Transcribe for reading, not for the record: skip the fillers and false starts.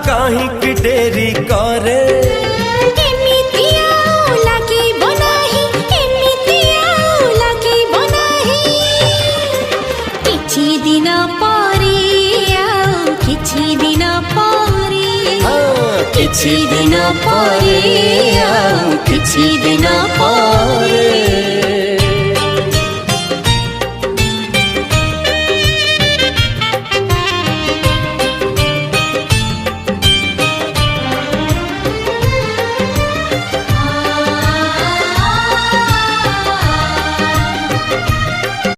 काहींकि dairy करे एमिति आउ लागिबो नाही एमिति आउ लागिबो नाही किछि दिन परे आउ किछि दिन परे किछि दिन परे किछि दिन परे